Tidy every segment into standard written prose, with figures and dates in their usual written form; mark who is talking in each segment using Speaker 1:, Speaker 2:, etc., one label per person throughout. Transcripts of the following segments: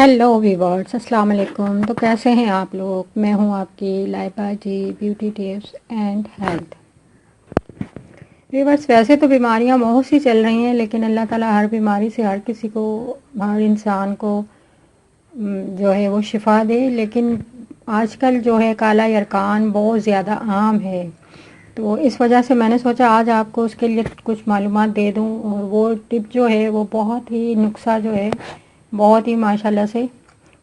Speaker 1: Hello viewers, अस्सलाम वालेकुम। तो कैसे हैं आप लोग? मैं हूं आपकी Laiba ji, beauty tips and health. Viewers, वैसे तो बीमारियां बहुत सी चल रही हैं, लेकिन अल्लाह ताला हर बीमारी से हर किसी को, हर इंसान को जो है वो शिफा दे। लेकिन आजकल जो है काला यरकान बहुत ज़्यादा आम है, तो इस वजह से मैंने सोचा आज आपको उसके लिए कुछ मालूमात दे दूं। और वो टिप जो है वो बहुत ही नुस्खा जो है बहुत ही माशाल्लाह से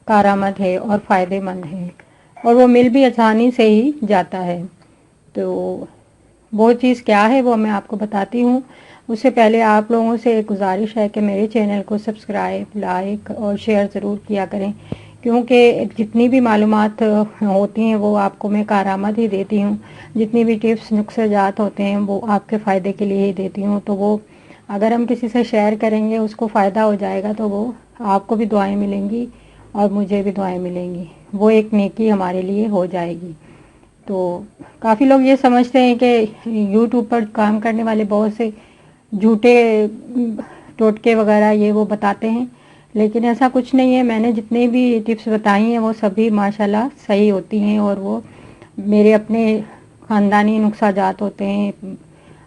Speaker 1: कारआमद है और फ़ायदेमंद है, और वो मिल भी आसानी से ही जाता है। तो वो चीज़ क्या है वो मैं आपको बताती हूँ। उससे पहले आप लोगों से एक गुजारिश है कि मेरे चैनल को सब्सक्राइब, लाइक और शेयर ज़रूर किया करें, क्योंकि जितनी भी मालूमात होती हैं वो आपको मैं कारआमद ही देती हूँ। जितनी भी टिप्स नुस्ख़ाजात होते हैं वो आपके फ़ायदे के लिए ही देती हूँ। तो वो अगर हम किसी से शेयर करेंगे, उसको फ़ायदा हो जाएगा, तो वो आपको भी दुआएं मिलेंगी और मुझे भी दुआएं मिलेंगी। वो एक नेकी हमारे लिए हो जाएगी। तो काफ़ी लोग ये समझते हैं कि यूट्यूब पर काम करने वाले बहुत से झूठे टोटके वगैरह ये वो बताते हैं, लेकिन ऐसा कुछ नहीं है। मैंने जितने भी टिप्स बताई हैं वो सभी माशाल्लाह सही होती हैं, और वो मेरे अपने ख़ानदानी नुस्ख़ाजात होते हैं,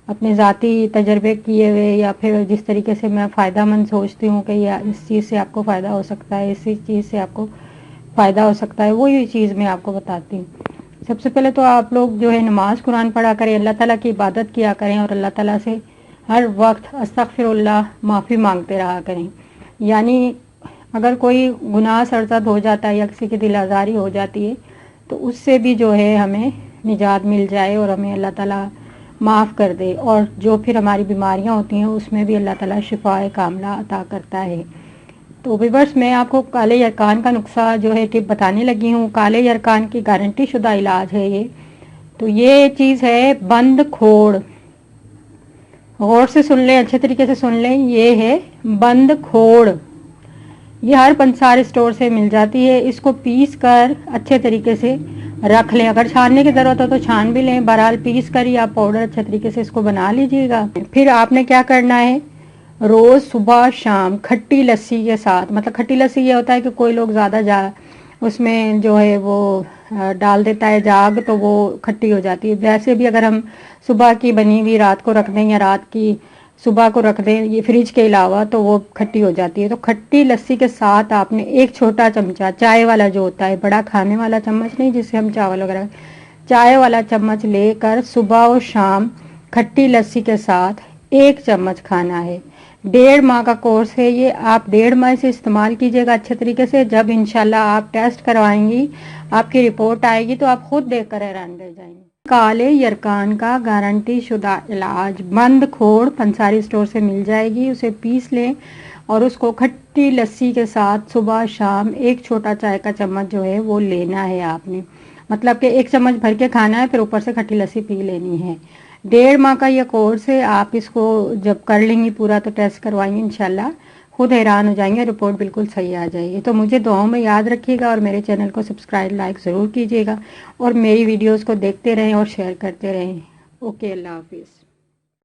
Speaker 1: अपने ज़ाती तजर्बे किए हुए, या फिर जिस तरीके से मैं फ़ायदा मंद सोचती हूँ कि या इस चीज़ से आपको फ़ायदा हो सकता है, इसी चीज़ से आपको फ़ायदा हो सकता है, वही चीज़ मैं आपको बताती हूँ। सबसे पहले तो आप लोग जो है नमाज़ कुरान पढ़ा करें, अल्लाह ताला की इबादत किया करें, और अल्लाह ताला से हर वक्त अस्तगफिरुल्लाह माफ़ी मांगते रहा करें। यानी अगर कोई गुनाह सरज़द हो जाता है या किसी की दिल आज़ारी हो जाती है, तो उससे भी जो है हमें निजात मिल जाए और हमें अल्लाह ताला माफ़ कर दे, और जो फिर हमारी बीमारियां होती हैं उसमें भी अल्लाह ताला शिफाए कामला अता करता है। तो व्यूअर्स, मैं आपको काले यरकान का नुस्खा जो है टिप बताने लगी हूँ। काले यरकान की गारंटी शुदा इलाज है ये। तो ये चीज़ है बंद खोड़। गौर से सुन लें, अच्छे तरीके से सुन लें। ये है बंद खोड़। ये हर पंसार स्टोर से मिल जाती है। इसको पीस कर अच्छे तरीके से रख लें। अगर छानने की ज़रूरत हो तो छान भी लें। बहरहाल पीस कर ही आप पाउडर अच्छे तरीके से इसको बना लीजिएगा। फिर आपने क्या करना है, रोज़ सुबह शाम खट्टी लस्सी के साथ, मतलब खट्टी लस्सी ये होता है कि कोई लोग ज़्यादा उसमें जो है वो डाल देता है जाग, तो वो खट्टी हो जाती है। वैसे भी अगर हम सुबह की बनी हुई रात को रख दें या रात की सुबह को रख दें ये फ्रिज के अलावा, तो वो खट्टी हो जाती है। तो खट्टी लस्सी के साथ आपने एक छोटा चमचा चाय वाला जो होता है, बड़ा खाने वाला चम्मच नहीं जिससे हम चावल वगैरह, चाय वाला चम्मच लेकर सुबह और शाम खट्टी लस्सी के साथ 1 चम्मच खाना है। 1.5 माह का कोर्स है ये। आप 1.5 माह से इस्तेमाल कीजिएगा अच्छे तरीके से। जब इंशाल्लाह आप टेस्ट करवाएंगी, आपकी रिपोर्ट आएगी, तो आप खुद देखकर हैरान रह जाएंगे। काले यरकान का गारंटी शुदा इलाज बंद खोड़ पंसारी स्टोर से मिल जाएगी। उसे पीस लें और उसको खट्टी लस्सी के साथ सुबह शाम एक छोटा चाय का चम्मच जो है वो लेना है आपने। मतलब कि 1 चम्मच भर के खाना है, फिर ऊपर से खट्टी लस्सी पी लेनी है। 1.5 माह का ये कोर्स है। आप इसको जब कर लेंगी पूरा तो टेस्ट करवाएंगे, इंशाल्लाह खुद हैरान हो जाएंगे, रिपोर्ट बिल्कुल सही आ जाएगी। तो मुझे दुआओं में याद रखिएगा, और मेरे चैनल को सब्सक्राइब लाइक ज़रूर कीजिएगा, और मेरी वीडियोस को देखते रहें और शेयर करते रहें। ओके, अल्लाह हाफिज़।